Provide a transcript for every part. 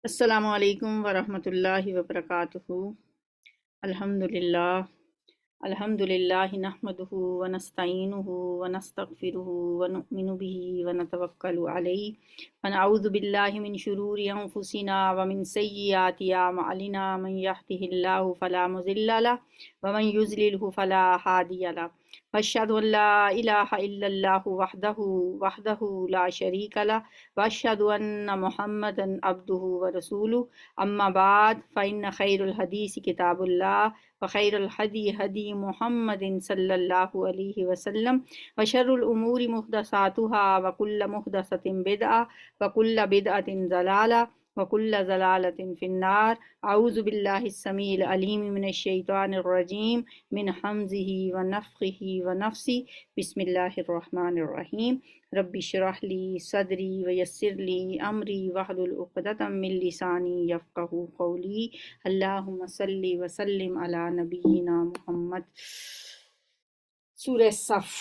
السلام علیکم ورحمۃ اللہ وبرکاتہ۔ الحمدللہ الحمدللہ نحمدہ ونستعینہ ونستغفرہ ونؤمن بہ ونتوکل علیہ ونعوذ باللہ من شرور انفسنا ومن سیئات اعمالنا من یہدہ اللہ فلا مضل لہ ومن یضللہ فلا ہادی لہ واشہد ان لا الہ الا اللہ وحدہ لا شریک لہ واشہد ان محمدا عبدہ ورسولہ اما بعد فإن خیر الحدیث کتاب اللہ وخیر الحدی حدی محمد صلی اللہ علیہ وسلم وشر الامور محدثاتها وکل محدثۃ بدعہ وکل بدعۃ ضلالہ وکل ضلالۃ فی النار۔ اعوذ باللہ السمیع العلیم من الشیطان الرجیم من حمزہ ونفخہ ونفسی۔ بسم اللہ الرحمن الرحیم۔ رب اشرح لی صدری ویسر لی امری واحلل عقدۃ من لسانی یفقہوا قولی۔ اللہم صلی وسلم علی نبینا محمد۔ سورہ صف۔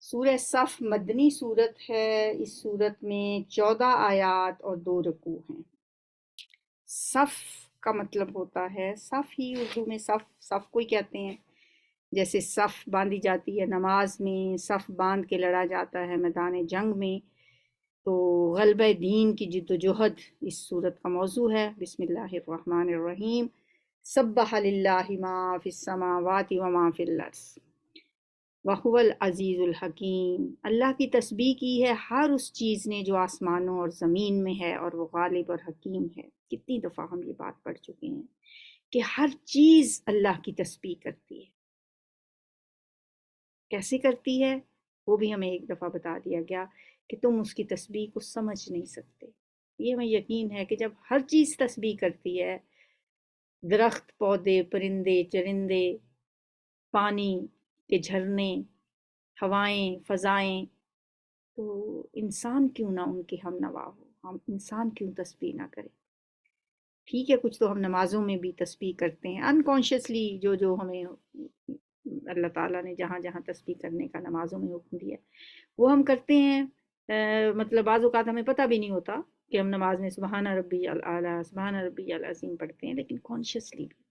سورہ صف مدنی صورت ہے۔ اس صورت میں 14 آیات اور 2 رکوع ہیں۔ صف کا مطلب ہوتا ہے، صف ہی اردو میں صف کو ہی کہتے ہیں۔ جیسے صف باندھی جاتی ہے نماز میں، صف باندھ کے لڑا جاتا ہے میدان جنگ میں، تو غلبہ دین کی جد و جہد اس صورت کا موضوع ہے۔ بسم اللہ الرحمن الرحیم۔ سبح للہ ما فی السماوات وما فی الارض وہو العزیز الحکیم۔ اللہ کی تسبیح کی ہے ہر اس چیز نے جو آسمانوں اور زمین میں ہے، اور وہ غالب اور حکیم ہے۔ کتنی دفعہ ہم یہ بات پڑھ چکے ہیں کہ ہر چیز اللہ کی تسبیح کرتی ہے۔ کیسے کرتی ہے وہ بھی ہمیں ایک دفعہ بتا دیا گیا کہ تم اس کی تسبیح کو سمجھ نہیں سکتے۔ یہ ہمیں یقین ہے کہ جب ہر چیز تسبیح کرتی ہے، درخت، پودے، پرندے، چرندے، پانی کے جھرنے، ہوائیں، فضائیں، تو انسان کیوں نہ ان کے ہم نوا ہو، ہم انسان کیوں تسبیح نہ کریں۔ ٹھیک ہے، کچھ تو ہم نمازوں میں بھی تسبیح کرتے ہیں انکانشیسلی، جو ہمیں اللہ تعالیٰ نے جہاں جہاں تسبیح کرنے کا نمازوں میں حکم دیا وہ ہم کرتے ہیں۔ مطلب بعض اوقات ہمیں پتہ بھی نہیں ہوتا کہ ہم نماز میں سبحان ربی الاعلیٰ، سبحان ربی العظیم پڑھتے ہیں، لیکن کانشیسلی بھی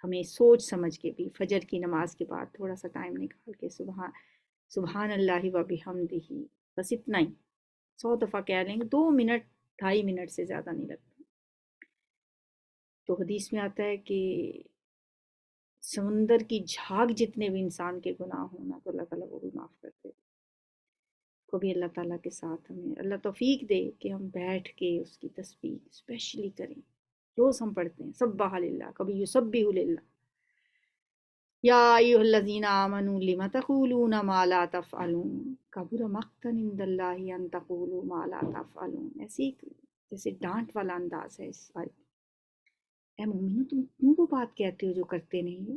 ہمیں سوچ سمجھ کے بھی فجر کی نماز کے بعد تھوڑا سا ٹائم نکال کے سبحان اللہ و بحمدہ، بس اتنا ہی 100 دفعہ کہہ لیں گے، 2 منٹ 2.5 منٹ سے زیادہ نہیں لگتا۔ تو حدیث میں آتا ہے کہ سمندر کی جھاگ جتنے بھی انسان کے گناہ ہونا تو اللہ تعالیٰ وہ بھی معاف کر دے۔ کبھی اللہ تعالیٰ کے ساتھ ہمیں اللہ توفیق دے کہ ہم بیٹھ کے اس کی تسبیح اسپیشلی کریں۔ روز ہم پڑھتے ہیں سبح للہ، کبھی یسبح للہ، یا ایھا الذین آمنوا لم تقولون ما لا تفعلون کبر مقتا عند اللہ ان تقولوا ما لا تفعلون۔ ایسی جیسے ڈانٹ والا انداز ہے اس آیت۔ اے مومنو، تم کیوں وہ بات کہتے ہو جو کرتے نہیں ہو؟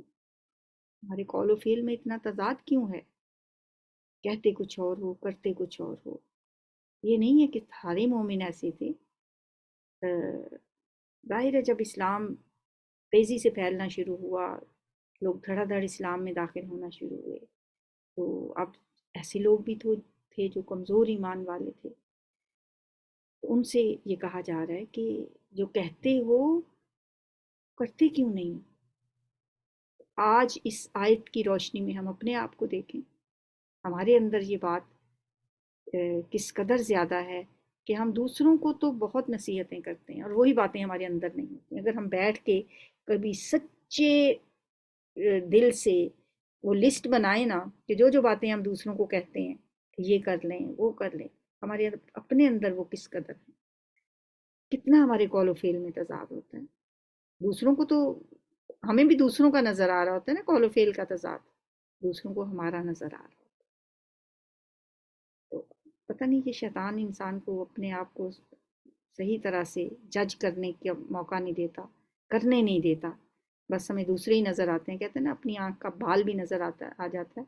ہمارے قول و فعل میں اتنا تضاد کیوں ہے؟ کہتے کچھ اور ہو، کرتے کچھ اور ہو۔ یہ نہیں ہے کہ سارے مومن ایسے تھے۔ ظاہر ہے جب اسلام تیزی سے پھیلنا شروع ہوا، لوگ دھڑا دھڑ اسلام میں داخل ہونا شروع ہوئے، تو اب ایسے لوگ بھی تھے جو کمزور ایمان والے تھے۔ تو ان سے یہ کہا جا رہا ہے کہ جو کہتے ہو کرتے کیوں نہیں؟ آج اس آیت کی روشنی میں ہم اپنے آپ کو دیکھیں، ہمارے اندر یہ بات کس قدر زیادہ ہے کہ ہم دوسروں کو تو بہت نصیحتیں کرتے ہیں اور وہی باتیں ہمارے اندر نہیں ہوتی۔ اگر ہم بیٹھ کے کبھی سچے دل سے وہ لسٹ بنائیں نا کہ جو باتیں ہم دوسروں کو کہتے ہیں کہ یہ کر لیں وہ کر لیں، ہمارے اپنے اندر وہ کس قدر ہے، کتنا ہمارے قول و فعل میں تضاد ہوتا ہے۔ دوسروں کو تو ہمیں بھی دوسروں کا نظر آ رہا ہوتا ہے نا، قول و فعل کا تضاد دوسروں کو ہمارا نظر آ رہا ہوتا ہے۔ تو پتہ نہیں کہ شیطان انسان کو اپنے آپ کو صحیح طرح سے جج کرنے کا موقع نہیں دیتا، کرنے نہیں دیتا، بس ہمیں دوسرے ہی نظر آتے ہیں۔ کہتے ہیں نا اپنی آنکھ کا بال بھی نظر آ جاتا ہے،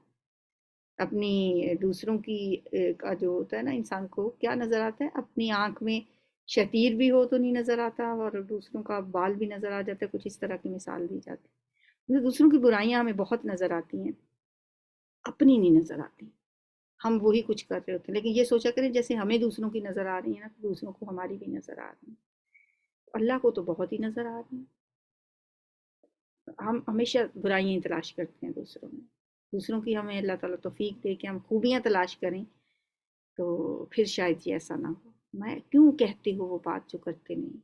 اپنی دوسروں کی کا جو ہوتا ہے نا، انسان کو کیا نظر آتا ہے، اپنی آنکھ میں شتیر بھی ہو تو نہیں نظر آتا، اور دوسروں کا بال بھی نظر آ جاتا ہے، کچھ اس طرح کی مثال دی جاتی ہے۔ دوسروں کی برائیاں ہمیں بہت نظر آتی ہیں، اپنی نہیں نظر آتی۔ ہم وہی کچھ کر رہے ہوتے ہیں، لیکن یہ سوچا کریں جیسے ہمیں دوسروں کی نظر آ رہی ہے نا، تو دوسروں کو ہماری بھی نظر آ رہی ہے، اللہ کو تو بہت ہی نظر آ رہی ہیں۔ ہم ہمیشہ برائیاں تلاش کرتے ہیں دوسروں میں، دوسروں کی ہمیں اللہ تعالیٰ توفیق دے کہ ہم خوبیاں تلاش کریں، تو پھر شاید یہ ایسا نہ ہو۔ میں کیوں کہتے ہو وہ بات جو کرتے نہیں؟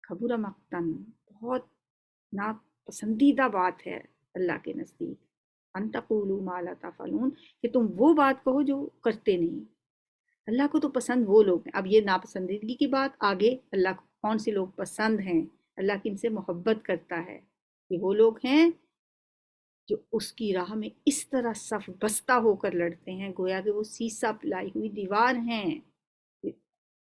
کبورہ مقتن، بہت ناپسندیدہ بات ہے اللہ کے نزدیک، ان تقولوا ما لا تفعلون، کہ تم وہ بات کہو جو کرتے نہیں۔ اللہ کو تو پسند وہ لوگ ہیں۔ اب یہ ناپسندیدگی کی بات آگے، اللہ کو کون سے لوگ پسند ہیں، اللہ کن سے محبت کرتا ہے، کہ وہ لوگ ہیں جو اس کی راہ میں اس طرح صف بستہ ہو کر لڑتے ہیں گویا کہ وہ سیسا پلائی ہوئی دیوار ہیں۔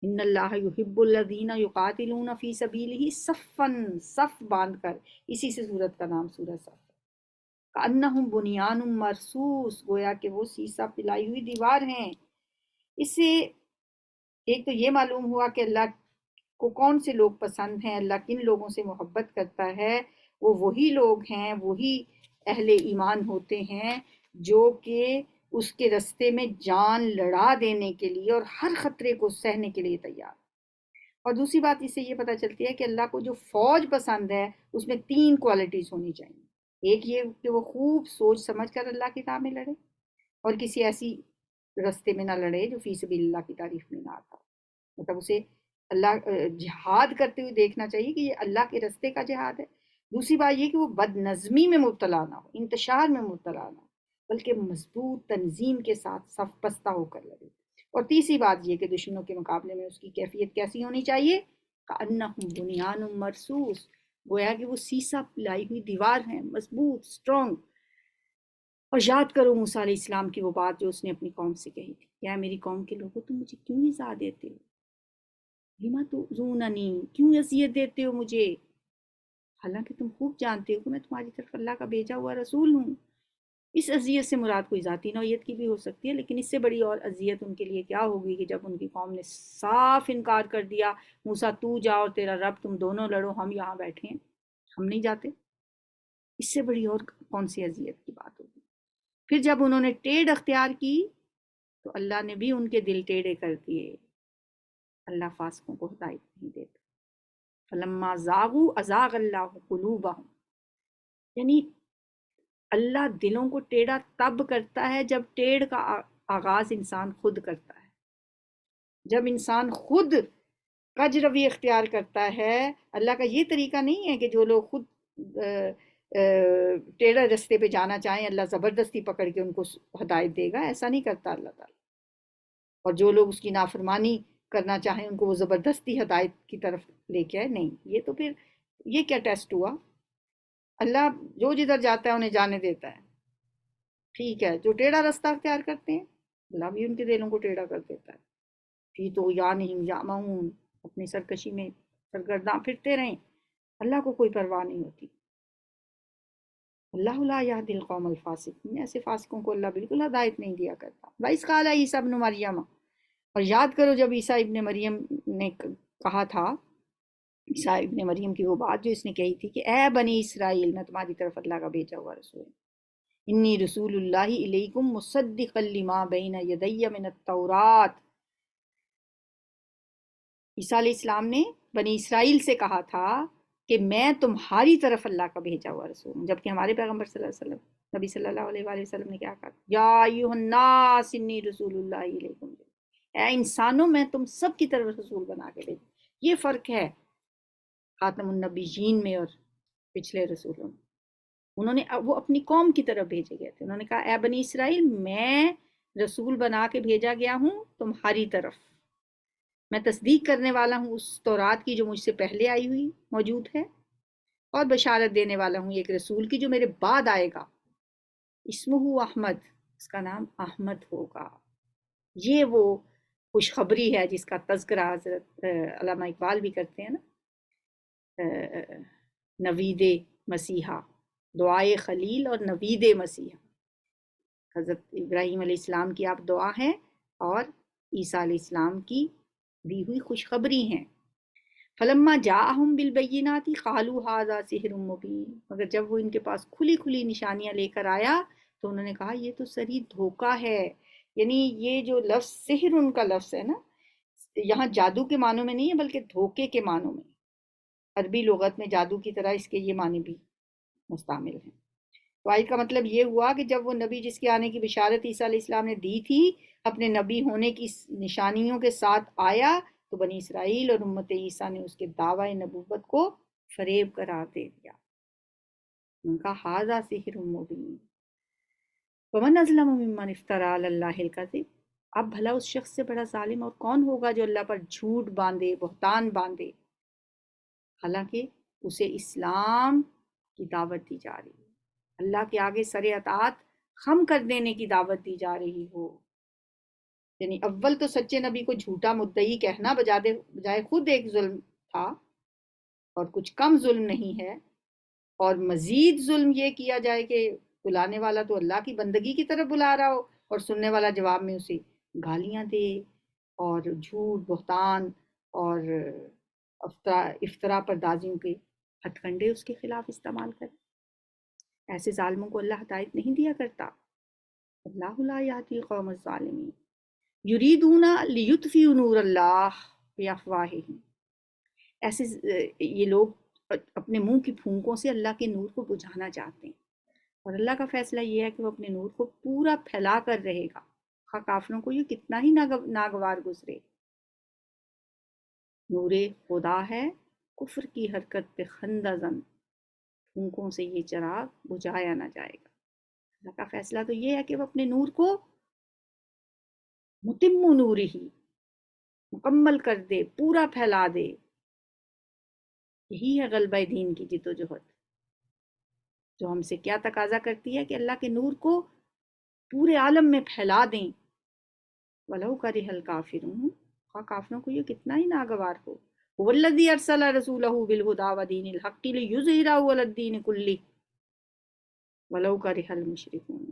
ان اللہ یحب الذین یقاتلون فی سبیلہ صفا، صف باندھ کر، اسی سے سورت کا نام سورہ صف، کأنہم بنیان مرصوص، گویا کہ وہ سیسا پلائی ہوئی دیوار ہیں۔ اس سے ایک تو یہ معلوم ہوا کہ اللہ کو کون سے لوگ پسند ہیں، اللہ کن لوگوں سے محبت کرتا ہے، وہ وہی لوگ ہیں، وہی اہل ایمان ہوتے ہیں جو کہ اس کے رستے میں جان لڑا دینے کے لیے اور ہر خطرے کو سہنے کے لیے تیار۔ اور دوسری بات اس سے یہ پتہ چلتی ہے کہ اللہ کو جو فوج پسند ہے اس میں 3 کوالٹیز ہونی چاہیے۔ ایک یہ کہ وہ خوب سوچ سمجھ کر اللہ کی راہ میں لڑے، اور کسی ایسی رستے میں نہ لڑے جو فی سبیل اللہ کی تعریف میں نہ آتا، مطلب اسے اللہ جہاد کرتے ہوئے دیکھنا چاہیے کہ یہ اللہ کے رستے کا جہاد ہے۔ دوسری بات یہ کہ وہ بد نظمی میں مبتلا نہ ہو، انتشار میں مبتلا نہ ہو، بلکہ مضبوط تنظیم کے ساتھ صف بستہ ہو کر لڑے۔ اور تیسری بات یہ کہ دشمنوں کے مقابلے میں اس کی کیفیت کیسی ہونی چاہیے، کأنہم بنیان مرصوص، گویا کہ وہ سیسا پلائی ہوئی دیوار ہیں، مضبوط، اسٹرانگ۔ اور یاد کرو موسیٰ علیہ السلام کی وہ بات جو اس نے اپنی قوم سے کہی تھی، کیا میری قوم کے لوگوں تم مجھے کیوں ایذا دیتے ہو، لما تؤذوننی، کیوں اذیت دیتے ہو مجھے، حالانکہ تم خوب جانتے ہو کہ میں تمہاری طرف اللہ کا بھیجا ہوا رسول ہوں۔ اس اذیت سے مراد کوئی ذاتی نوعیت کی بھی ہو سکتی ہے، لیکن اس سے بڑی اور اذیت ان کے لیے کیا ہوگی کہ جب ان کی قوم نے صاف انکار کر دیا، موسیٰ تو جا اور تیرا رب، تم دونوں لڑو، ہم یہاں بیٹھے ہیں، ہم نہیں جاتے۔ اس سے بڑی اور کون سی اذیت کی بات ہوگی؟ پھر جب انہوں نے ٹیڑھ اختیار کی تو اللہ نے بھی ان کے دل ٹیڑھے کر دیے۔ اللہ فاسقوں کو ہدایت نہیں دیتا۔ فلما زاغوا ازاغ اللہ قلوبہم، یعنی اللہ دلوں کو ٹیڑھا تب کرتا ہے جب ٹیڑھ کا آغاز انسان خود کرتا ہے، جب انسان خود کج روی اختیار کرتا ہے۔ اللہ کا یہ طریقہ نہیں ہے کہ جو لوگ خود ٹیڑھا رستے پہ جانا چاہیں اللہ زبردستی پکڑ کے ان کو ہدایت دے گا، ایسا نہیں کرتا اللہ تعالیٰ۔ اور جو لوگ اس کی نافرمانی کرنا چاہیں ان کو وہ زبردستی ہدایت کی طرف لے کے آئے، نہیں۔ یہ تو پھر یہ کیا ٹیسٹ ہوا؟ اللہ جو جدھر جاتا ہے انہیں جانے دیتا ہے، ٹھیک ہے۔ جو ٹیڑھا رستہ اختیار کرتے ہیں اللہ بھی ان کے دلوں کو ٹیڑھا کر دیتا ہے۔ فی طغیانہم یعمہون، اپنی سرکشی میں سرگرداں پھرتے رہیں، اللہ کو کوئی پرواہ نہیں ہوتی۔ اللہ لا یہدی القوم الفاسقین، ایسے فاسقوں کو اللہ بالکل ہدایت نہیں دیا کرتا۔ وَإِذْ قَالَ عِیسیٰ ابْنُ مَرْیَمَ، اور یاد کرو جب عیسیٰ ابن مریم نے کہا تھا، عیسیٰ ابن مریم کی وہ بات جو اس نے کہی تھی کہ اے بنی اسرائیل، میں تمہاری طرف اللہ کا بھیجا ہوا رسول ہوں، انی رسول اللہ الیکم مصدقا لما بین یدی من التوراۃ۔ عیسیٰ علیہ السلام نے بنی اسرائیل سے کہا تھا کہ میں تمہاری طرف اللہ کا بھیجا ہوا رسول ہوں، جبکہ ہمارے پیغمبر صلی اللہ علیہ وسلم، نبی صلی اللہ علیہ وآلہ وسلم نے کیا کہا؟ یا ایھا الناس انی رسول اللہ الیکم، اے انسانوں میں تم سب کی طرف رسول بنا کے بھیجا۔ یہ فرق ہے خاتم النبیین میں اور پچھلے رسولوں میں۔ انہوں نے وہ اپنی قوم کی طرف بھیجے گئے تھے، انہوں نے کہا اے بنی اسرائیل، میں رسول بنا کے بھیجا گیا ہوں تمہاری طرف، میں تصدیق کرنے والا ہوں اس تورات کی جو مجھ سے پہلے آئی ہوئی موجود ہے، اور بشارت دینے والا ہوں ایک رسول کی جو میرے بعد آئے گا، اسمہ احمد، اس کا نام احمد ہوگا۔ یہ وہ خوشخبری ہے جس کا تذکرہ حضرت علامہ اقبال بھی کرتے ہیں نا، نوید مسیحا، دعائے خلیل اور نوید مسیحا، حضرت ابراہیم علیہ السلام کی آپ دعا ہیں اور عیسیٰ علیہ السلام کی دی ہوئی خوشخبری ہیں۔ فلما جاءہم بالبینات قالوا ھذا سحر مبین، مگر جب وہ ان کے پاس کھلی کھلی نشانیاں لے کر آیا تو انہوں نے کہا یہ تو سری دھوکہ ہے، یعنی یہ جو لفظ سحر ان کا لفظ ہے نا، یہاں جادو کے معنوں میں نہیں ہے بلکہ دھوکے کے معنوں میں، عربی لغت میں جادو کی طرح اس کے یہ معنی بھی مستعمل ہیں۔ تو آیت کا مطلب یہ ہوا کہ جب وہ نبی جس کے آنے کی بشارت عیسیٰ علیہ السلام نے دی تھی اپنے نبی ہونے کی نشانیوں کے ساتھ آیا، تو بنی اسرائیل اور امت عیسیٰ نے اس کے دعوی نبوت کو فریب قرار دے دیا۔ ان کا ھذا سحر مبین ومن اظلم ممن افتری علی اللہ الکذب، اب بھلا اس شخص سے بڑا ظالم اور کون ہوگا جو اللہ پر جھوٹ باندھے، بہتان باندھے، حالانکہ اسے اسلام کی دعوت دی جا رہی ہے، اللہ کے آگے سر اطاعت خم کر دینے کی دعوت دی جا رہی ہو۔ یعنی اول تو سچے نبی کو جھوٹا مدعی کہنا بجائے خود ایک ظلم تھا، اور کچھ کم ظلم نہیں ہے، اور مزید ظلم یہ کیا جائے کہ بلانے والا تو اللہ کی بندگی کی طرف بلا رہا ہو اور سننے والا جواب میں اسے گالیاں دے اور جھوٹ، بہتان اور افطرا پردازیوں کے ہتھ کنڈے اس کے خلاف استعمال کرے۔ ایسے ظالموں کو اللہ ہدایت نہیں دیا کرتا۔ اللہ لا یہدی القوم الظالمین یریدون لیطفئوا نور اللہ بافواہہم، ایسے یہ لوگ اپنے منہ کی پھونکوں سے اللہ کے نور کو بجھانا چاہتے ہیں، اور اللہ کا فیصلہ یہ ہے کہ وہ اپنے نور کو پورا پھیلا کر رہے گا، خواہ کافروں کو یہ کتنا ہی ناگوار گزرے۔ نور خدا ہے کفر کی حرکت پہ خندہ زن، پھونکوں سے یہ چراغ بجھایا نہ جائے گا۔ اللہ کا فیصلہ تو یہ ہے کہ وہ اپنے نور کو متم نور ہی مکمل کر دے، پورا پھیلا دے۔ یہی ہے غلبہ دین کی جد و جہد، جو ہم سے کیا تقاضا کرتی ہے کہ اللہ کے نور کو پورے عالم میں پھیلا دیں۔ وَلَوْ كَرِهَ الْكَافِرُونَ، خواہ کافروں کو یہ کتنا ہی ناگوار ہو۔ هُوَ الَّذِي أَرْسَلَ رَسُولَهُ بِالْهُدَىٰ وَدِينِ الْحَقِّ لِيُظْهِرَهُ عَلَى الدِّينِ كُلِّهِ وَلَوْ كَرِهَ الْمُشْرِكُونَ،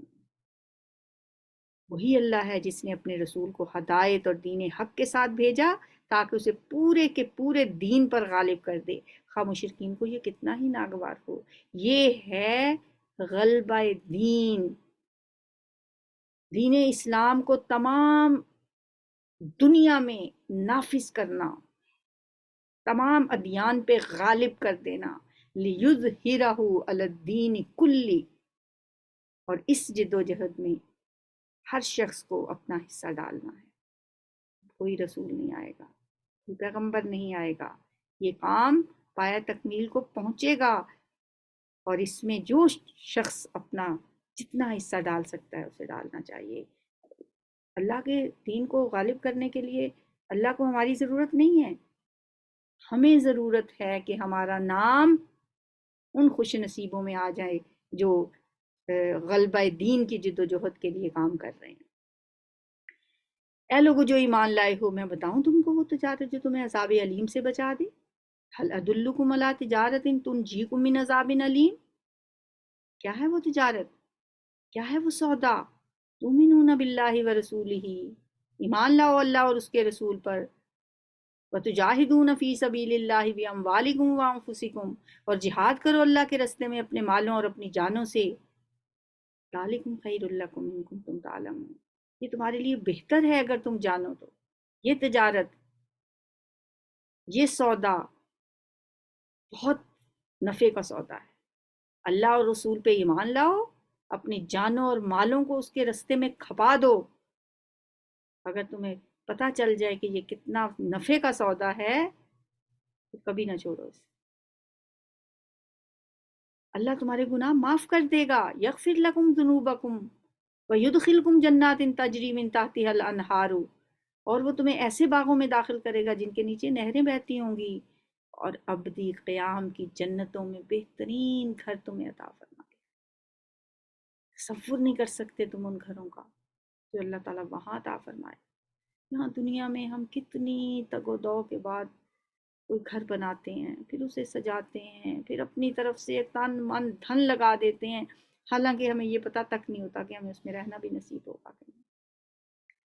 وہی اللہ ہے جس نے اپنے رسول کو ہدایت اور دین حق کے ساتھ بھیجا تاکہ اسے پورے کے پورے دین پر غالب کر دے، خواہ مشرکین کو یہ کتنا ہی ناگوار ہو۔ یہ ہے غلبہ دین، دین اسلام کو تمام دنیا میں نافذ کرنا، تمام ادیان پہ غالب کر دینا، لیظہرہ علی الدین کلی، اور اس جد و جہد میں ہر شخص کو اپنا حصہ ڈالنا ہے۔ کوئی رسول نہیں آئے گا، کوئی پیغمبر نہیں آئے گا، یہ کام پایہ تکمیل کو پہنچے گا، اور اس میں جو شخص اپنا جتنا حصہ ڈال سکتا ہے اسے ڈالنا چاہیے۔ اللہ کے دین کو غالب کرنے کے لیے اللہ کو ہماری ضرورت نہیں ہے، ہمیں ضرورت ہے کہ ہمارا نام ان خوش نصیبوں میں آ جائے جو غلبہ دین کی جد و جہد کے لیے کام کر رہے ہیں۔ اے لوگو جو ایمان لائے ہو، میں بتاؤں تم کو وہ تجارت جو تمہیں عذاب علیم سے بچا دے؟ هل ادلکم علی تجارت تنجیکم من عذاب علیم، کیا ہے وہ تجارت، کیا ہے وہ سودا؟ تؤمنون باللہ ورسولہ، ایمان لاؤ اللہ اور اس کے رسول پر، وتجاہدون فی سبیل اللہ باموالکم وانفسکم، اور جہاد کرو اللہ کے راستے میں اپنے مالوں اور اپنی جانوں سے، ذالکم خیر لکم ان کنتم تعلمون، یہ تمہارے لیے بہتر ہے اگر تم جانو تو۔ یہ تجارت، یہ سودا بہت نفع کا سودا ہے۔ اللہ اور رسول پہ ایمان لاؤ، اپنی جانوں اور مالوں کو اس کے راستے میں کھپا دو، اگر تمہیں پتہ چل جائے کہ یہ کتنا نفع کا سودا ہے تو کبھی نہ چھوڑو اسے۔ اللہ تمہارے گناہ معاف کر دے گا، یغفر لکم ذنوبکم ویدخلکم جنات تجری من تحتها الانہار، اور وہ تمہیں ایسے باغوں میں داخل کرے گا جن کے نیچے نہریں بہتی ہوں گی، اور ابدی قیام کی جنتوں میں بہترین گھر تمہیں عطا فرمائے گا۔ تصور نہیں کر سکتے تم ان گھروں کا جو اللہ تعالیٰ وہاں عطا فرمائے۔ یہاں دنیا میں ہم کتنی تگ و دو کے بعد کوئی گھر بناتے ہیں، پھر اسے سجاتے ہیں، پھر اپنی طرف سے تن من دھن لگا دیتے ہیں، حالانکہ ہمیں یہ پتہ تک نہیں ہوتا کہ ہمیں اس میں رہنا بھی نصیب ہوگا کہ نہیں۔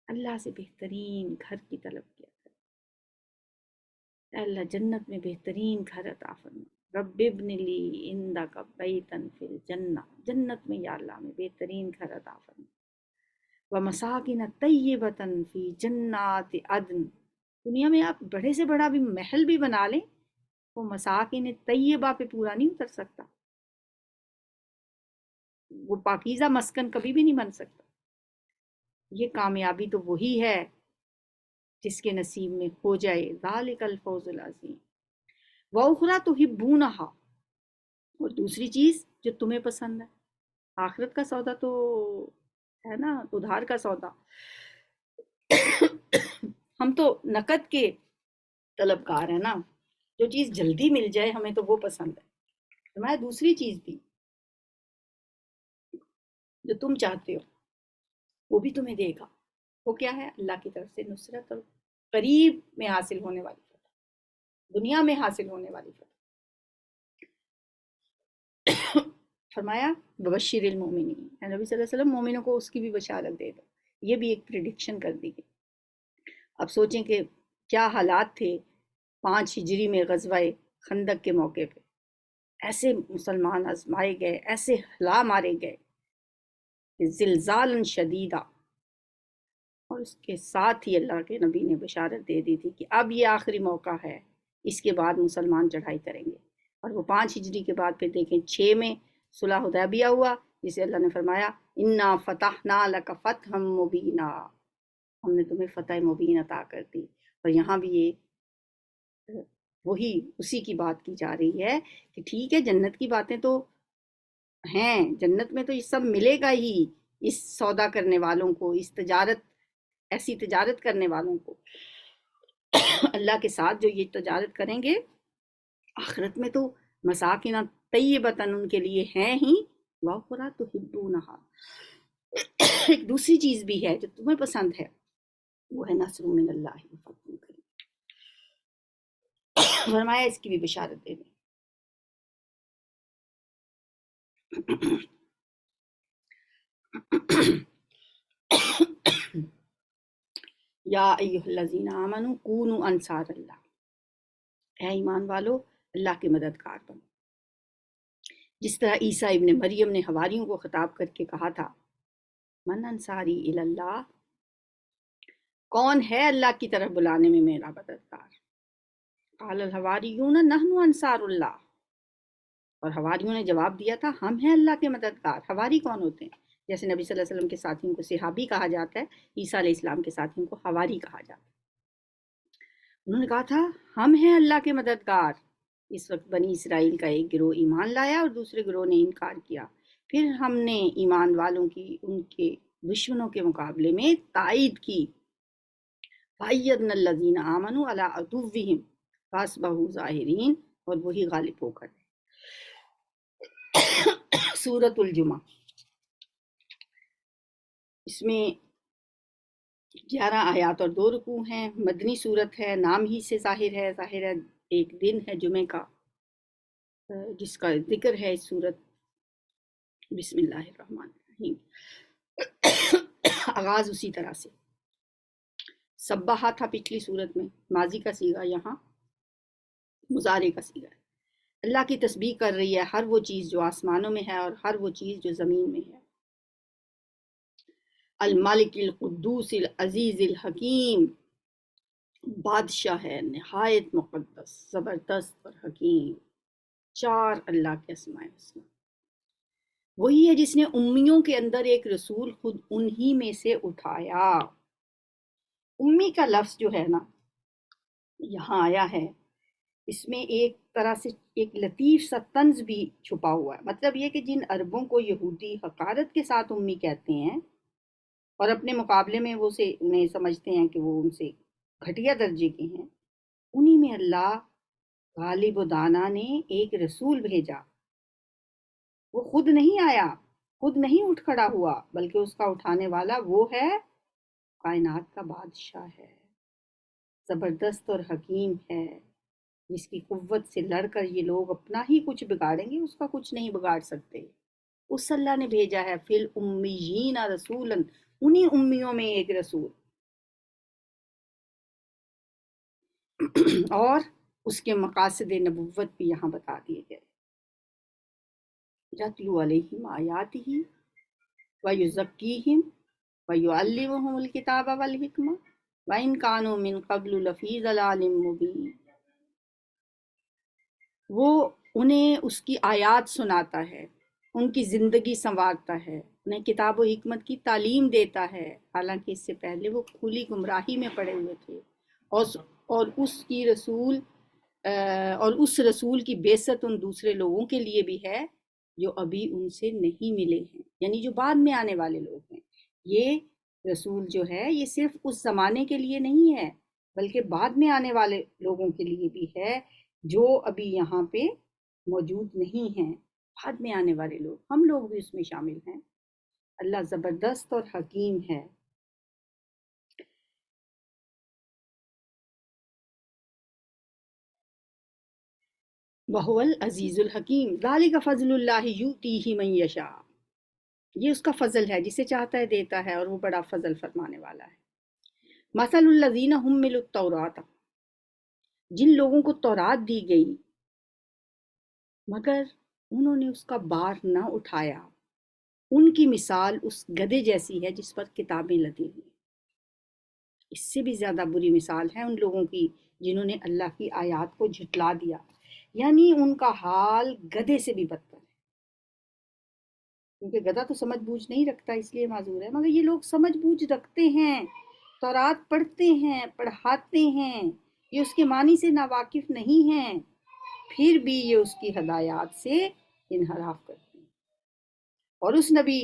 اللہ سے بہترین گھر کی طلب کیا کریں، اے اللہ جنت میں بہترین گھر عطا فرما، رب ابن لی عندک بیتا فی الجنہ، جنت میں یا اللہ میں بہترین گھر عطا فرما۔ ومساکن طیبۃ فی جنات عدن، دنیا میں آپ بڑے سے بڑا بھی محل بھی بنا لیں، وہ مساکن طیبہ پہ پورا نہیں اتر سکتا، وہ پاکیزہ مسکن کبھی بھی نہیں بن سکتا۔ یہ کامیابی تو وہی ہے جس کے نصیب میں ہو جائے، ذالک الفوز العظیم۔ وَأُخْرَىٰ تُحِبُّونَهَا، اور دوسری چیز جو تمہیں پسند ہے، آخرت کا سودا تو ہے نا، ادھار کا سودا، ہم تو نقد کے طلبکار ہیں نا، جو چیز جلدی مل جائے ہمیں تو وہ پسند ہے۔ ہمارا دوسری چیز بھی جو تم چاہتے ہو وہ بھی تمہیں دے گا، وہ کیا ہے؟ اللہ کی طرف سے نصرت اور قریب میں حاصل ہونے والی فتح، دنیا میں حاصل ہونے والی فتح۔ فرمایا ببشر المومنین، نبی صلی اللہ علیہ وسلم مومنوں کو اس کی بھی بشارت دے دو۔ یہ بھی ایک پریڈکشن کر دی گئی۔ اب سوچیں کہ کیا حالات تھے 5 ہجری میں غزوہ خندق کے موقع پہ، ایسے مسلمان آزمائے گئے، ایسے ہلا مارے گئے، زلزال شدیدہ، اور اس کے ساتھ ہی اللہ کے نبی نے بشارت دے دی تھی کہ اب یہ آخری موقع ہے، اس کے بعد مسلمان چڑھائی کریں گے۔ اور وہ 5 ہجری کے بعد پھر دیکھیں 6 میں صلح حدیبیہ ہوا، جسے اللہ نے فرمایا انا فتحنا لک فتحا مبینا، ہم نے تمہیں فتح مبین عطا کر دی۔ اور یہاں بھی یہ وہی اسی کی بات کی جا رہی ہے کہ ٹھیک ہے جنت کی باتیں تو ہیں، جنت میں تو یہ سب ملے گا ہی اس سودا کرنے والوں کو، اس تجارت، ایسی تجارت کرنے والوں کو، اللہ کے ساتھ جو یہ تجارت کریں گے، آخرت میں تو مساکن طیبتاً ان کے لیے ہیں ہی، وَأُخْرَىٰ تُحِبُّونَهَا، ایک دوسری چیز بھی ہے جو تمہیں پسند ہے، وہ ہے نصر من اللہ وفتح قریب۔ فرمایا اس کی بھی بشارت دے دیں۔ یا ایھا الذین آمنوا کونوا انصار اللہ، اے ایمان والو اللہ کے مددگار بنو۔ جس طرح عیسیٰ ابن مریم نے حواریوں کو خطاب کر کے کہا تھا من انصاری الی اللہ، کون ہے اللہ کی طرف بلانے میں میرا مددگار؟ قال الحواریون نحن انصار اللہ، اور حواریوں نے جواب دیا تھا ہم ہیں اللہ کے مددگار۔ حواری کون ہوتے ہیں؟ جیسے نبی صلی اللہ علیہ وسلم کے ساتھیوں کو صحابی کہا جاتا ہے، عیسیٰ علیہ السلام کے ساتھیوں کو حواری کہا جاتا ہے۔ انہوں نے کہا تھا ہم ہیں اللہ کے مددگار۔ اس وقت بنی اسرائیل کا ایک گروہ ایمان لایا اور دوسرے گروہ نے انکار کیا، پھر ہم نے ایمان والوں کی ان کے دشمنوں کے مقابلے میں تائید کی۔ فَأَيَّدْنَا الَّذِينَ آمَنُوا عَلَىٰ عَدُوِّهِمْ فَأَصْبَحُوا ظَاهِرِينَ، اور وہی غالب ہو کر۔ سورۃ الجمعہ، اس میں 11 آیات اور 2 رکوع ہیں، مدنی صورت ہے، نام ہی سے ظاہر ہے ایک دن ہے جمعہ کا جس کا ذکر ہے اس صورت۔ بسم اللہ الرحمن الرحیم، آغاز اسی طرح سے۔ سبحہ تھا پچھلی صورت میں، ماضی کا صیغہ یہاں مضارع کا صیغہ ہے۔ اللہ کی تسبیح کر رہی ہے ہر وہ چیز جو آسمانوں میں ہے اور ہر وہ چیز جو زمین میں ہے۔ الملک القدوس العزیز الحکیم، بادشاہ ہے نہایت مقدس، زبردست اور حکیم۔ 4 اللہ کے اسماء الحسنی۔ وہی ہے جس نے امیوں کے اندر ایک رسول خود انہی میں سے اٹھایا۔ امی کا لفظ جو ہے نا یہاں آیا ہے، اس میں ایک طرح سے ایک لطیف سا طنز بھی چھپا ہوا ہے۔ مطلب یہ کہ جن عربوں کو یہودی حقارت کے ساتھ امی کہتے ہیں اور اپنے مقابلے میں وہ سے انہیں سمجھتے ہیں کہ وہ ان سے گھٹیا درجے کے ہیں، انہی میں اللہ غالب و دانا نے ایک رسول بھیجا۔ وہ خود نہیں آیا، خود نہیں اٹھ کھڑا ہوا، بلکہ اس کا اٹھانے والا وہ ہے، کائنات کا بادشاہ ہے، زبردست اور حکیم ہے، جس کی قوت سے لڑ کر یہ لوگ اپنا ہی کچھ بگاڑیں گے اس کا کچھ نہیں بگاڑ سکتے۔ اس اللہ نے بھیجا ہے فی الامیین رسولا، انہی امیوں میں ایک رسول، اور اس کے مقاصد نبوت بھی یہاں بتا دیے گئے۔ یتلو علیہم آیاتہ ویزکیہم وَيُعَلِّمُهُمُ الْكِتَابَ وَالْحِکْمَةَ وَإِنْ كَانُوا مِنْ قَبْلُ لَفِي ضَلَالٍ مُبِینٍ، وہ انہیں اس کی آیات سناتا ہے، ان کی زندگی سنوارتا ہے، انہیں کتاب و حکمت کی تعلیم دیتا ہے، حالانکہ اس سے پہلے وہ کھلی گمراہی میں پڑے ہوئے تھے، اور اور اس کی رسول اور اس رسول کی بعثت ان دوسرے لوگوں کے لیے بھی ہے جو ابھی ان سے نہیں ملے ہیں، یعنی جو بعد میں آنے والے لوگ ہیں۔ یہ رسول جو ہے یہ صرف اس زمانے کے لیے نہیں ہے، بلکہ بعد میں آنے والے لوگوں کے لیے بھی ہے جو ابھی یہاں پہ موجود نہیں ہیں، بعد میں آنے والے لوگ، ہم لوگ بھی اس میں شامل ہیں۔ اللہ زبردست اور حکیم ہے۔ وَهُوَ الْعَزِيزُ الْحَكِيمُ ذَلِكَ فَضْلُ اللَّهِ يُؤْتِيهِ مَن يَشَاءُ، یہ اس کا فضل ہے، جسے چاہتا ہے دیتا ہے، اور وہ بڑا فضل فرمانے والا ہے۔ مَثَلُ الَّذِينَ حُمِّلُوا التَّوْرَاةَ، جن لوگوں کو تورات دی گئی مگر انہوں نے اس کا بار نہ اٹھایا، ان کی مثال اس گدھے جیسی ہے جس پر کتابیں لدی ہوئی۔ اس سے بھی زیادہ بری مثال ہے ان لوگوں کی جنہوں نے اللہ کی آیات کو جھٹلا دیا، یعنی ان کا حال گدھے سے بھی بدتر ہے، کیونکہ گدھا تو سمجھ بوجھ نہیں رکھتا اس لیے معذور ہے، مگر یہ لوگ سمجھ بوجھ رکھتے ہیں، تورات پڑھتے ہیں، پڑھاتے ہیں، یہ اس کے معنی سے ناواقف نہیں ہیں، پھر بھی یہ اس کی ہدایات سے انحراف کرتے ہیں، اور اس نبی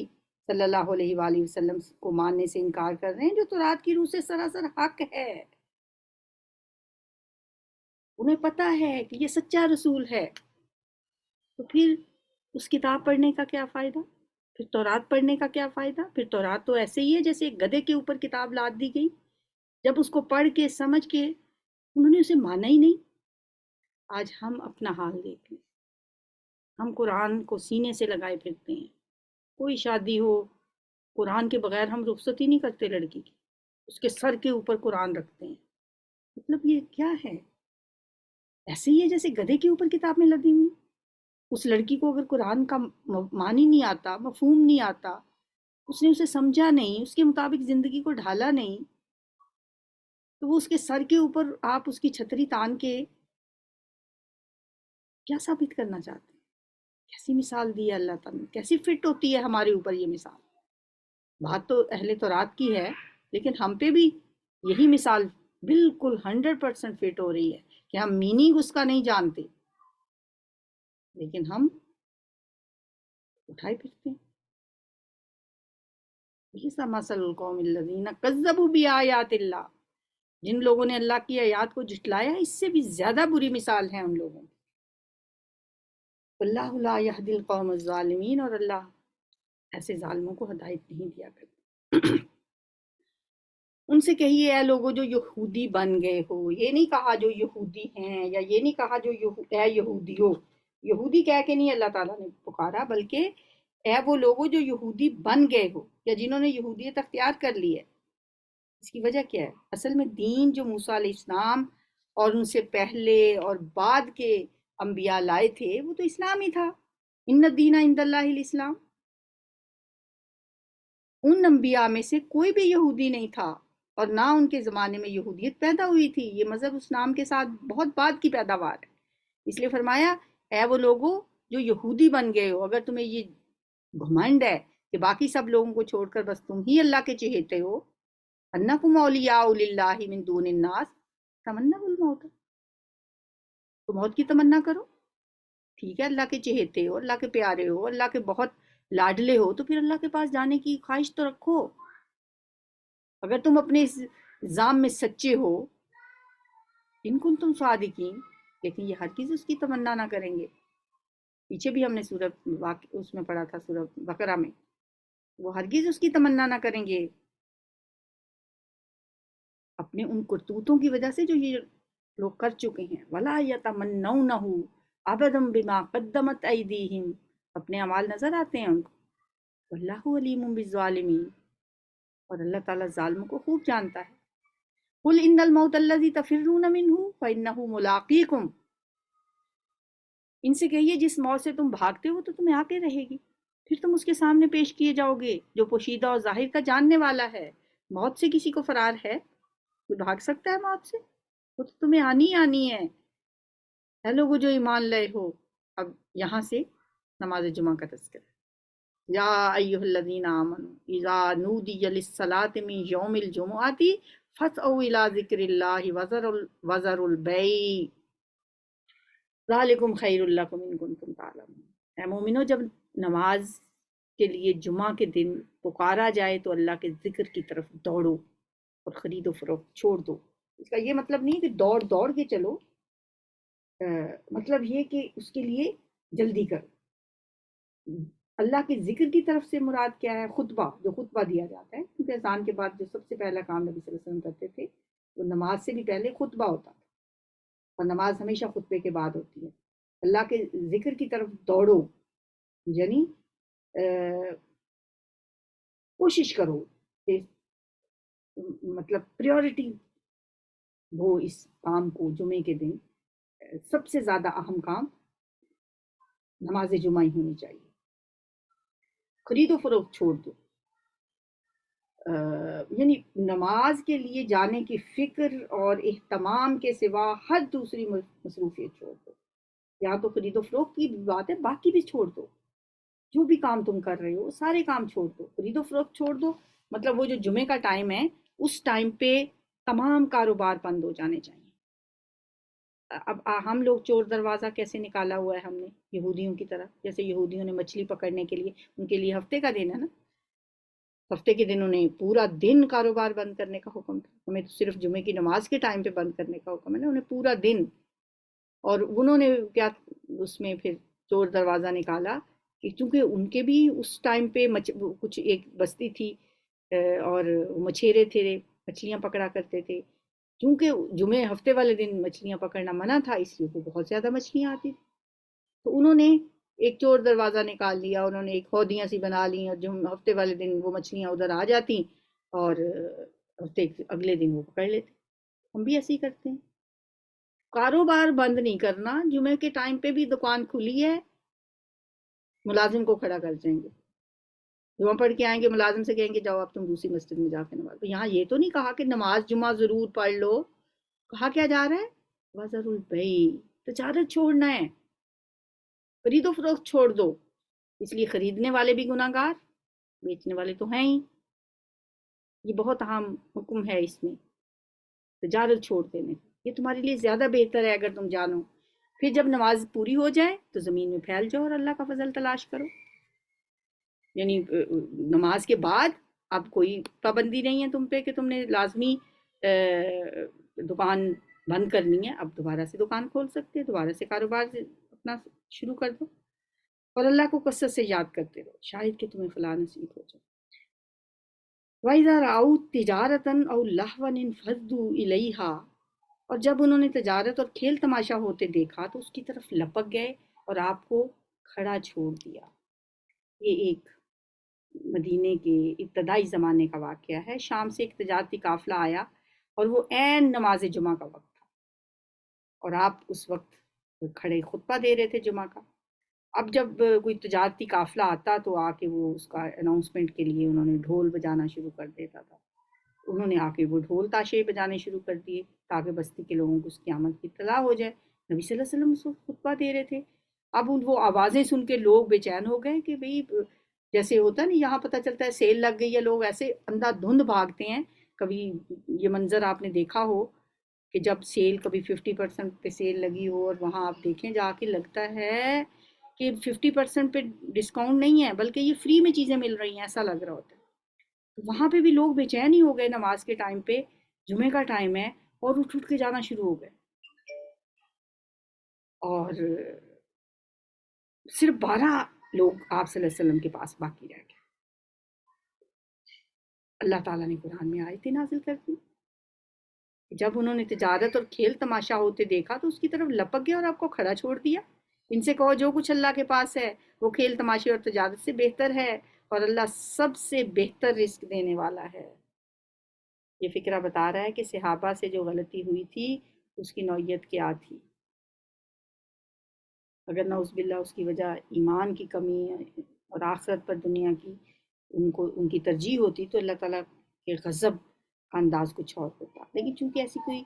صلی اللہ علیہ وآلہ وسلم کو ماننے سے انکار کر رہے ہیں جو تورات کی روح سے سراسر حق ہے۔ انہیں پتہ ہے کہ یہ سچا رسول ہے، تو پھر اس کتاب پڑھنے کا کیا فائدہ؟ پھر تورات پڑھنے کا کیا فائدہ؟ پھر تورات تو ایسے ہی ہے جیسے ایک گدھے کے اوپر کتاب لاد دی گئی، جب اس کو پڑھ کے سمجھ کے انہوں نے اسے مانا ہی نہیں۔ آج ہم اپنا حال دیکھ لیں، ہم قرآن کو سینے سے لگائے پھرتے ہیں، کوئی شادی ہو قرآن کے بغیر ہم رخصت ہی نہیں کرتے لڑکی کی، اس کے سر کے اوپر قرآن رکھتے ہیں، مطلب یہ کیا ہے؟ ایسے ہی ہے جیسے گدھے کے اوپر کتابیں لدی ہوئی۔ اس لڑکی کو اگر قرآن کا معنی نہیں آتا، مفہوم نہیں آتا، اس نے اسے سمجھا نہیں، اس کے مطابق زندگی کو ڈھالا نہیں، تو وہ اس کے سر کے اوپر آپ اس کی چھتری تان کے کیا ثابت کرنا چاہتے ہیں؟ کیسی مثال دی ہے اللہ تعالیٰ نے، کیسی فٹ ہوتی ہے ہمارے اوپر یہ مثال؟ بات تو اہل تورات کی ہے، لیکن ہم پہ بھی یہی مثال بالکل 100% فٹ ہو رہی ہے کہ ہم میننگ اس کا نہیں جانتے، لیکن ہم اٹھائے پھرتے ہیں۔ یہ مثل القوم الذین کذبوا بآیات اللہ، جن لوگوں نے اللہ کی آیات کو جھٹلایا، اس سے بھی زیادہ بری مثال ہے ان لوگوں کی۔ اللہ لا یہدی القوم الظالمین، اور اللہ ایسے ظالموں کو ہدایت نہیں دیا کرتا۔ ان سے کہیے اے لوگوں جو یہودی بن گئے ہو، یہ نہیں کہا جو یہودی ہیں، یا یہ نہیں کہا جو اے یہودیو، یہودی کہہ کے نہیں اللہ تعالیٰ نے پکارا، بلکہ اے وہ لوگوں جو یہودی بن گئے ہو، یا جنہوں نے یہودیت اختیار کر لی ہے۔ اس کی وجہ کیا ہے؟ اصل میں دین جو موسیٰ علیہ السلام اور ان سے پہلے اور بعد کے انبیاء لائے تھے وہ تو اسلام ہی تھا، ان الدین عند اللہ الاسلام۔ ان انبیاء میں سے کوئی بھی یہودی نہیں تھا، اور نہ ان کے زمانے میں یہودیت پیدا ہوئی تھی، یہ مذہب اس نام کے ساتھ بہت بعد کی پیداوار ہے۔ اس لیے فرمایا اے وہ لوگوں جو یہودی بن گئے ہو، اگر تمہیں یہ گھمنڈ ہے کہ باقی سب لوگوں کو چھوڑ کر بس تم ہی اللہ کے چہیتے ہو، انکم اولیاء للہ من دون الناس تمنوا الموت، تو موت کی تمنا کرو، ٹھیک ہے اللہ کے چہیتے ہو، اللہ کے پیارے ہو، اللہ کے بہت لاڈلے ہو، تو پھر اللہ کے پاس جانے کی خواہش تو رکھو۔ اگر تم اپنے اس الزام میں سچے ہو، ان کن تم صادقین، لیکن یہ ہرگز اس کی تمنا نہ کریں گے۔ پیچھے بھی ہم نے سورہ اس میں پڑھا تھا، سورہ بقرہ میں، وہ ہرگز اس کی تمنا نہ کریں گے اپنے ان کرتوتوں کی وجہ سے جو یہ لوگ کر چکے ہیں۔ وَلَا يَتَمَنَّوْنَهُ أَبَدًا بِمَا قَدَّمَتْ أَيْدِيهِمْ، اپنے اعمال نظر آتے ہیں ان کو۔ وَاللَّهُ عَلِيمٌ بِالظَّالِمِينَ، اور اللہ تعالیٰ ظالموں کو خوب جانتا ہے۔ قُلْ إِنَّ الْمَوْتَ الَّذِي تَفِرُّونَ مِنْهُ فَإِنَّهُ مُلَاقِيكُمْ، ان سے کہیے جس موت سے تم بھاگتے ہو تو تمہیں آ کے رہے گی۔ پھر تم اس کے سامنے پیش کیے جاؤ گے جو پوشیدہ اور ظاہر کا جاننے والا ہے۔ موت سے کسی کو فرار ہے؟ کوئی بھاگ سکتا ہے موت سے؟ وہ تو تمہیں آنی آنی ہے۔ اے لوگو جو ایمان لائے ہو، اب یہاں سے نماز جمعہ کا تذکرہ۔ یا ایھا الذین آمنوا اذا نودی للصلاۃ من یوم الجمعۃ فاسعوا الی ذکر اللہ وذروا البیع ذالکم خیر لکم ان کنتم تعلمون۔ اے مومنو، جب نماز کے لیے جمعہ کے دن پکارا جائے تو اللہ کے ذکر کی طرف دوڑو اور خرید و فروخت چھوڑ دو۔ اس کا یہ مطلب نہیں کہ دوڑ دوڑ کے چلو، مطلب یہ کہ اس کے لیے جلدی کرو۔ اللہ کے ذکر کی طرف سے مراد کیا ہے؟ خطبہ، جو خطبہ دیا جاتا ہے، کیونکہ اذان کے بعد جو سب سے پہلا کام نبی صلی اللہ علیہ وسلم کرتے تھے وہ نماز سے بھی پہلے خطبہ ہوتا تھا، اور نماز ہمیشہ خطبے کے بعد ہوتی ہے۔ اللہ کے ذکر کی طرف دوڑو، یعنی کوشش کرو کہ مطلب پریورٹی ہو اس کام کو، جمعے کے دن سب سے زیادہ اہم کام نماز جمعہ ہی ہونی چاہیے۔ خرید و فروخت چھوڑ دو، یعنی نماز کے لیے جانے کی فکر اور اہتمام کے سوا ہر دوسری مصروفیت چھوڑ دو۔ یا تو خرید و فروخت کی بات ہے، باقی بھی چھوڑ دو، جو بھی کام تم کر رہے ہو سارے کام چھوڑ دو، خرید و فروخت چھوڑ دو۔ مطلب وہ جو جمعے کا ٹائم ہے اس ٹائم پہ تمام کاروبار بند ہو جانے چاہیے۔ اب ہم لوگ چور دروازہ کیسے نکالا ہوا ہے ہم نے یہودیوں کی طرح، جیسے یہودیوں نے مچھلی پکڑنے کے لیے، ان کے لیے ہفتے کا دن ہے نا، ہفتے کے دن انہیں پورا دن کاروبار بند کرنے کا حکم تھا۔ ہمیں تو صرف جمعے کی نماز کے ٹائم پہ بند کرنے کا حکم ہے نا، انہیں پورا دن۔ اور انہوں نے کیا اس میں پھر چور دروازہ نکالا کہ چونکہ ان کے بھی اس ٹائم پہ کچھ ایک بستی تھی اور مچھیرے تھے، مچھلیاں پکڑا کرتے تھے، کیونکہ جمعے ہفتے والے دن مچھلیاں پکڑنا منع تھا، اس لیے وہ بہت زیادہ مچھلیاں آتی تھی۔ تو انہوں نے ایک چور دروازہ نکال لیا، انہوں نے ایک ہودیاں سی بنا لی، اور ہفتے والے دن وہ مچھلیاں ادھر آ جاتی اور ہفتے اگلے دن وہ پکڑ لیتے۔ ہم بھی ایسے ہی کرتے ہیں، کاروبار بند نہیں کرنا، جمعے کے ٹائم پہ بھی دکان کھلی ہے، ملازم کو کھڑا کر جائیں گے، جمعہ پڑھ کے آئیں گے، ملازم سے کہیں گے جاؤ اب تم دوسری مسجد میں جا کے نماز۔ یہاں یہ تو نہیں کہا کہ نماز جمعہ ضرور پڑھ لو، کہا کیا جا رہا ہے؟ وذر البیع، تجارت چھوڑنا ہے، خرید و فروخت چھوڑ دو۔ اس لیے خریدنے والے بھی گناہ گار، بیچنے والے تو ہیں ہی۔ یہ بہت اہم حکم ہے اس میں، تجارت چھوڑ دینے، یہ تمہارے لیے زیادہ بہتر ہے اگر تم جانو۔ پھر جب نماز پوری ہو جائے تو زمین میں پھیل جاؤ اور اللہ کا فضل تلاش کرو۔ یعنی نماز کے بعد اب کوئی پابندی نہیں ہے تم پہ کہ تم نے لازمی دکان بند کرنی ہے، اب دوبارہ سے دکان کھول سکتے، دوبارہ سے کاروبار اپنا شروع کر دو، اور اللہ کو کثرت سے یاد کرتے رہو، شاید کہ تمہیں فلاح نصیب ہو جائے۔ وَإِذَا رَأَوْا تِجَارَةً أَوْ لَهْوًا انفَضُّوا إِلَيْهَا، اور جب انہوں نے تجارت اور کھیل تماشا ہوتے دیکھا تو اس کی طرف لپک گئے اور آپ کو کھڑا چھوڑ دیا۔ یہ ایک مدینے کے ابتدائی زمانے کا واقعہ ہے۔ شام سے ایک تجارتی قافلہ آیا اور وہ عین نماز جمعہ کا وقت تھا، اور آپ اس وقت کھڑے خطبہ دے رہے تھے جمعہ کا۔ اب جب کوئی تجارتی قافلہ آتا تو آ کے وہ اس کا اناؤنسمنٹ کے لیے انہوں نے ڈھول بجانا شروع کر دیتا تھا، انہوں نے آ کے وہ ڈھول تاشے بجانے شروع کر دیے تاکہ بستی کے لوگوں کو اس کی آمد کی اطلاع ہو جائے۔ نبی صلی اللہ علیہ وسلم اس وقت خطبہ دے رہے تھے۔ اب وہ آوازیں سن کے لوگ بے چین ہو گئے کہ بھئی جیسے ہوتا ہے نا، یہاں پتہ چلتا ہے سیل لگ گئی ہے، لوگ ایسے اندھا دھند بھاگتے ہیں۔ کبھی یہ منظر آپ نے دیکھا ہو کہ جب سیل کبھی 50% پہ سیل لگی ہو اور وہاں آپ دیکھیں جا کے، لگتا ہے کہ 50% پہ ڈسکاؤنٹ نہیں ہے بلکہ یہ فری میں چیزیں مل رہی ہیں، ایسا لگ رہا ہوتا ہے۔ وہاں پہ بھی لوگ بے چین ہی ہو گئے نماز کے ٹائم پہ، جمعے کا ٹائم ہے، اور اٹھ کے جانا شروع ہو گئے، اور صرف 12 لوگ آپ صلی اللہ علیہ وسلم کے پاس باقی رہ گئے۔ اللہ تعالیٰ نے قرآن میں آیتیں نازل کر دی، جب انہوں نے تجارت اور کھیل تماشا ہوتے دیکھا تو اس کی طرف لپک گئے اور آپ کو کھڑا چھوڑ دیا۔ ان سے کہو جو کچھ اللہ کے پاس ہے وہ کھیل تماشے اور تجارت سے بہتر ہے، اور اللہ سب سے بہتر رزق دینے والا ہے۔ یہ فقرہ بتا رہا ہے کہ صحابہ سے جو غلطی ہوئی تھی اس کی نوعیت کیا تھی۔ اگر نعوذ باللہ اس کی وجہ ایمان کی کمی اور آخرت پر دنیا کی ان کی ترجیح ہوتی تو اللہ تعالیٰ کے غضب کا انداز کچھ اور ہوتا. لیکن چونکہ ایسی کوئی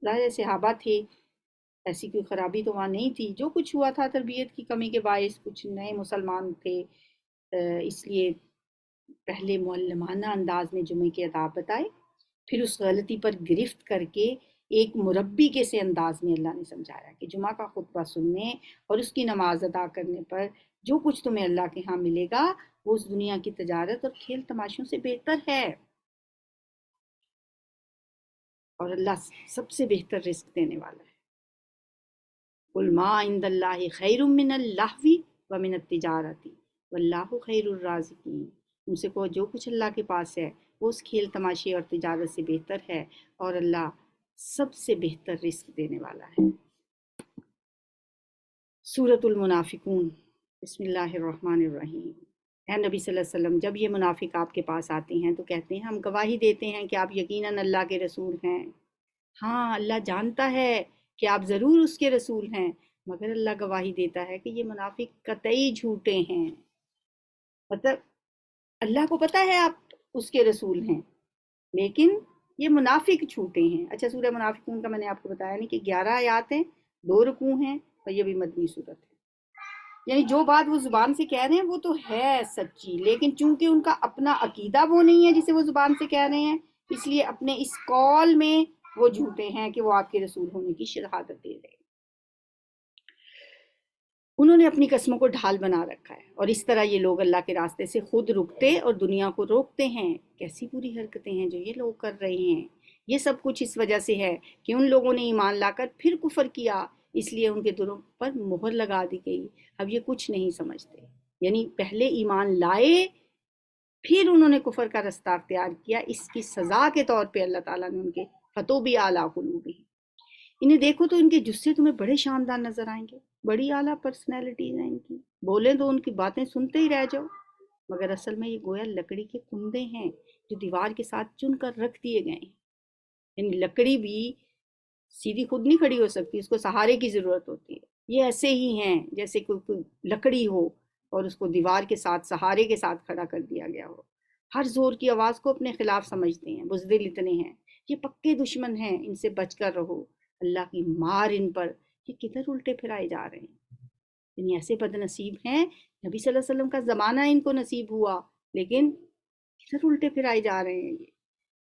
ظاہر صحابہ تھے، ایسی کوئی خرابی تو وہاں نہیں تھی. جو کچھ ہوا تھا تربیت کی کمی کے باعث، کچھ نئے مسلمان تھے، اس لیے پہلے معلمانہ انداز میں جمعے کے آداب بتائے، پھر اس غلطی پر گرفت کر کے ایک مربی کے سے انداز میں اللہ نے سمجھایا کہ جمعہ کا خطبہ سننے اور اس کی نماز ادا کرنے پر جو کچھ تمہیں اللہ کے ہاں ملے گا وہ اس دنیا کی تجارت اور کھیل تماشوں سے بہتر ہے، اور اللہ سب سے بہتر رزق دینے والا ہے. قل ما عند اللہ خیر من اللہو ومن التجارت واللہ خیر الرازقین. ان سے کہو جو کچھ اللہ کے پاس ہے وہ اس کھیل تماشے اور تجارت سے بہتر ہے، اور اللہ سب سے بہتر رزق دینے والا ہے. سورۃ المنافقون. بسم اللہ الرحمن الرحیم. اے نبی صلی اللہ علیہ وسلم، جب یہ منافق آپ کے پاس آتے ہیں تو کہتے ہیں ہم گواہی دیتے ہیں کہ آپ یقیناً اللہ کے رسول ہیں. ہاں، اللہ جانتا ہے کہ آپ ضرور اس کے رسول ہیں، مگر اللہ گواہی دیتا ہے کہ یہ منافق قطعی جھوٹے ہیں. مطلب اللہ کو پتہ ہے آپ اس کے رسول ہیں، لیکن یہ منافق جھوٹے ہیں. اچھا، سورہ منافقون کا میں نے آپ کو بتایا نہیں کہ 11 آیات ہیں، 2 رکوع ہیں، اور یہ بھی مدنی صورت ہے. یعنی جو بات وہ زبان سے کہہ رہے ہیں وہ تو ہے سچی، لیکن چونکہ ان کا اپنا عقیدہ وہ نہیں ہے جسے وہ زبان سے کہہ رہے ہیں، اس لیے اپنے اس قول میں وہ جھوٹے ہیں کہ وہ آپ کے رسول ہونے کی شہادت دے رہے ہیں. انہوں نے اپنی قسموں کو ڈھال بنا رکھا ہے، اور اس طرح یہ لوگ اللہ کے راستے سے خود رکتے اور دنیا کو روکتے ہیں. کیسی بری حرکتیں ہیں جو یہ لوگ کر رہے ہیں. یہ سب کچھ اس وجہ سے ہے کہ ان لوگوں نے ایمان لا کر پھر کفر کیا، اس لیے ان کے دلوں پر مہر لگا دی گئی. اب یہ کچھ نہیں سمجھتے. یعنی پہلے ایمان لائے پھر انہوں نے کفر کا رستہ اختیار کیا، اس کی سزا کے طور پہ اللہ تعالیٰ نے ان کے فَتُوبِ عَلَىٰ قُلُوبِهِمْ. انہیں دیکھو تو ان کے جسے تمہیں بڑے شاندار نظر آئیں گے، بڑی اعلیٰ پرسنالٹیز ہیں ان کی، بولیں تو ان کی باتیں سنتے ہی رہ جاؤ، مگر اصل میں یہ گویا لکڑی کے کندے ہیں جو دیوار کے ساتھ چن کر رکھ دیے گئے ہیں. یعنی لکڑی بھی سیدھی خود نہیں کھڑی ہو سکتی، اس کو سہارے کی ضرورت ہوتی ہے. یہ ایسے ہی ہیں جیسے کوئی لکڑی ہو اور اس کو دیوار کے ساتھ سہارے کے ساتھ کھڑا کر دیا گیا ہو. ہر زور کی آواز کو اپنے خلاف سمجھتے ہیں، بزدل اتنے ہیں. یہ پکے دشمن ہیں، ان سے بچ کر رہو. اللہ کی مار ان پر. یہ کدھر الٹے پھرائے جا رہے ہیں. یعنی ایسے بد نصیب ہیں. نبی صلی اللہ علیہ وسلم کا زمانہ ان کو نصیب ہوا، لیکن کدھر الٹے پھرائے جا رہے ہیں یہ.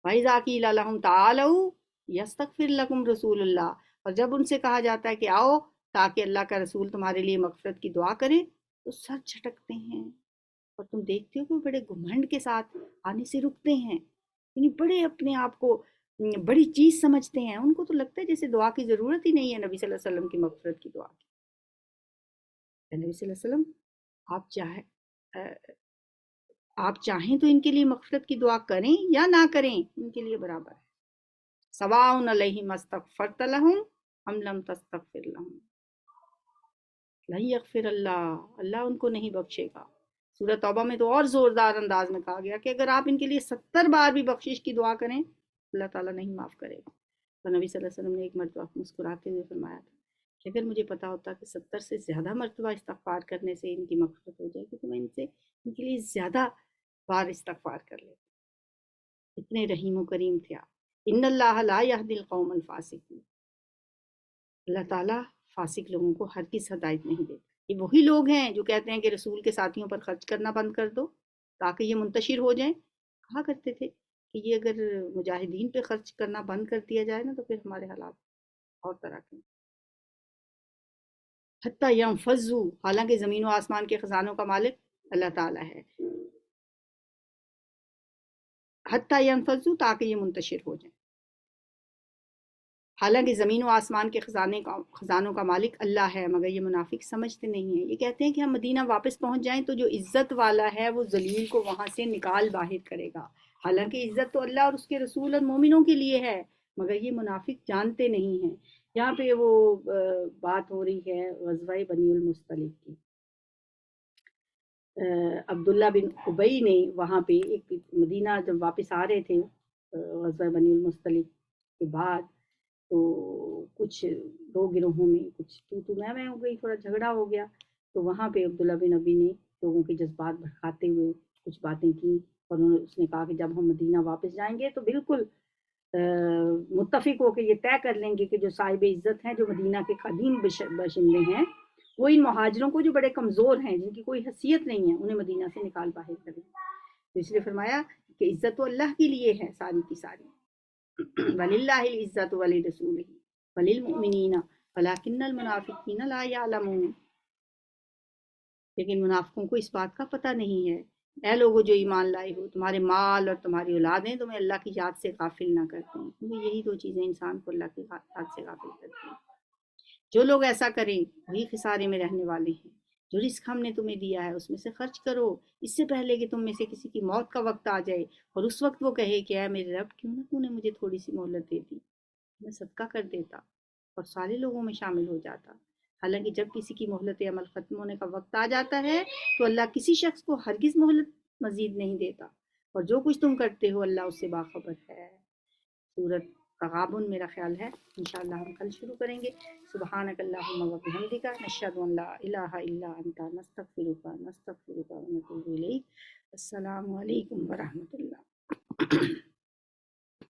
وَإِذَا قِيلَ لَهُمْ تَعَالَوْا يَسْتَغْفِرْ لَكُمْ رَسُولُ اللَّهِ. اور جب ان سے کہا جاتا ہے کہ آؤ تاکہ اللہ کا رسول تمہارے لیے مغفرت کی دعا کرے، تو سر جھٹکتے ہیں. اور تم دیکھتے ہو کہ بڑے گھمنڈ کے ساتھ آنے سے رکتے ہیں. یعنی بڑے اپنے آپ کو بڑی چیز سمجھتے ہیں. ان کو تو لگتا ہے جیسے دعا کی ضرورت ہی نہیں ہے نبی صلی اللہ علیہ وسلم کی مغفرت کی دعا کی. نبی صلی اللہ علیہ وسلم آپ چاہیں تو ان کے لیے مغفرت کی دعا کریں یا نہ کریں، ان کے لیے برابر ہے. سواء علیہم استغفرت لہم ام لم تستغفر لہم لن یغفر اللہ. اللہ ان کو نہیں بخشے گا. سورہ توبہ میں تو اور زوردار انداز میں کہا گیا کہ اگر آپ ان کے لیے 70 بار بھی بخشش کی دعا کریں اللہ تعالیٰ نہیں معاف کرے گا. تو نبی صلی اللہ علیہ وسلم نے ایک مرتبہ مسکراتے ہوئے فرمایا تھا کہ اگر مجھے پتا ہوتا کہ 70 سے زیادہ مرتبہ استغفار کرنے سے ان کی مغفرت ہو جائے گی تو میں ان کے لیے زیادہ بار استغفار کر لیتا. اتنے رحیم و کریم تھے آپ. ان اللہ لا یہدی القوم الفاسقین. اللہ تعالیٰ فاسق لوگوں کو ہرگز ہدایت نہیں دیتا. یہ وہی لوگ ہیں جو کہتے ہیں کہ رسول کے ساتھیوں پر خرچ کرنا بند کر دو تاکہ یہ منتشر ہو جائیں. کہا کرتے تھے کہ یہ اگر مجاہدین پہ خرچ کرنا بند کر دیا جائے نا تو پھر ہمارے حالات اور طرح کے. حتیٰ ینفضوا، حالانکہ زمین و آسمان کے خزانوں کا مالک اللہ تعالیٰ ہے. حتیٰ ینفضوا، تاکہ یہ منتشر ہو جائیں. حالانکہ زمین و آسمان کے خزانوں کا مالک اللہ ہے، مگر یہ منافق سمجھتے نہیں ہیں. یہ کہتے ہیں کہ ہم مدینہ واپس پہنچ جائیں تو جو عزت والا ہے وہ ذلیل کو وہاں سے نکال باہر کرے گا. حالانکہ عزت تو اللہ اور اس کے رسول اور مومنوں کے لیے ہے، مگر یہ منافق جانتے نہیں ہیں. یہاں پہ وہ بات ہو رہی ہے غزوہ بنی المصطلق کی. عبداللہ بن ابی نے وہاں پہ ایک مدینہ جب واپس آ رہے تھے غزوہ بنی المصطلق کے بعد، تو کچھ 2 گروہوں میں کچھ تو میں ہو گئی، تھوڑا جھگڑا ہو گیا. تو وہاں پہ عبداللہ بن ابی نے لوگوں کے جذبات بھڑکاتے ہوئے کچھ باتیں کی، اور اس نے کہا کہ جب ہم مدینہ واپس جائیں گے تو بالکل متفق ہو کے یہ طے کر لیں گے کہ جو صاحب عزت ہیں، جو مدینہ کے قدیم باشندے ہیں، وہ ان مہاجروں کو جو بڑے کمزور ہیں، جن کی کوئی حیثیت نہیں ہے، انہیں مدینہ سے نکال باہر کریں۔ تو اس لیے فرمایا کہ عزت تو اللہ کے لیے ہے ساری کی ساری، وَلِلَّهِ الْعِزَّةُ وَلِرَسُولِهِ وَلِلْمُؤْمِنِينَ وَلَكِنَّ الْمُنَافِقِينَ لَا يَعْلَمُونَ۔ لیکن منافقوں کو اس بات کا پتہ نہیں ہے۔ اے لوگو جو ایمان لائے ہو، تمہارے مال اور تمہاری اولادیں تمہیں اللہ کی یاد سے غافل نہ کرتے ہیں، کیونکہ یہی دو چیزیں انسان کو اللہ کی یاد سے غافل کرتی ہیں۔ جو لوگ ایسا کریں وہی خسارے میں رہنے والے ہیں۔ جو رزق ہم نے تمہیں دیا ہے اس میں سے خرچ کرو، اس سے پہلے کہ تم میں سے کسی کی موت کا وقت آ جائے اور اس وقت وہ کہے کہ اے میرے رب، کیوں نہ تو نے مجھے تھوڑی سی مہلت دے دی، میں صدقہ کر دیتا اور سارے لوگوں میں شامل ہو جاتا۔ حالانکہ جب کسی کی مہلت عمل ختم ہونے کا وقت آ جاتا ہے تو اللہ کسی شخص کو ہرگز مہلت مزید نہیں دیتا، اور جو کچھ تم کرتے ہو اللہ اس سے باخبر ہے۔ سورۃ تغابن میرا خیال ہے انشاءاللہ ہم کل شروع کریں گے۔ سبحانک اللہم و بحمدک، نشہد ان لا الہ الا انت، نستغفرک و نتوب الیک۔ السلام علیکم ورحمۃ اللہ۔